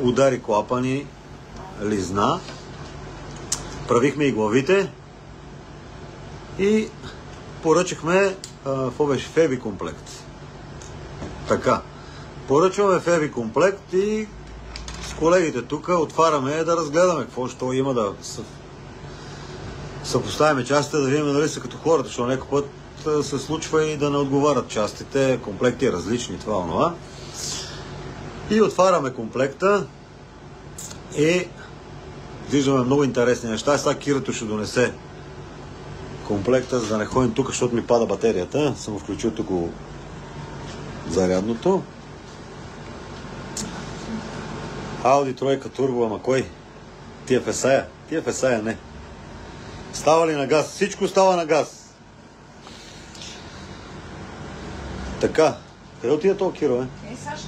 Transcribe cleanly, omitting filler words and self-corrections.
удари клапани, лизна, правихме и главите и поръчахме Феби комплект. Така, поръчваме Феби комплект и с колегите тук отваряме да разгледаме какво ще има, да съпоставяме частите, да видим дали са като хората, защото някой път се случва и да не отговарят частите, комплекти различни, това, онова. И отваряме комплекта и виждаме много интересни неща. Сега Кирато ще донесе комплекта, за да не ходим тук, защото ми пада батерията. Съм включил тук зарядното. Audi тройка турбо, ама кой? TFSI? TFSI не. Става ли на газ? Всичко става на газ. Така. Къде отида този Киро, Саша,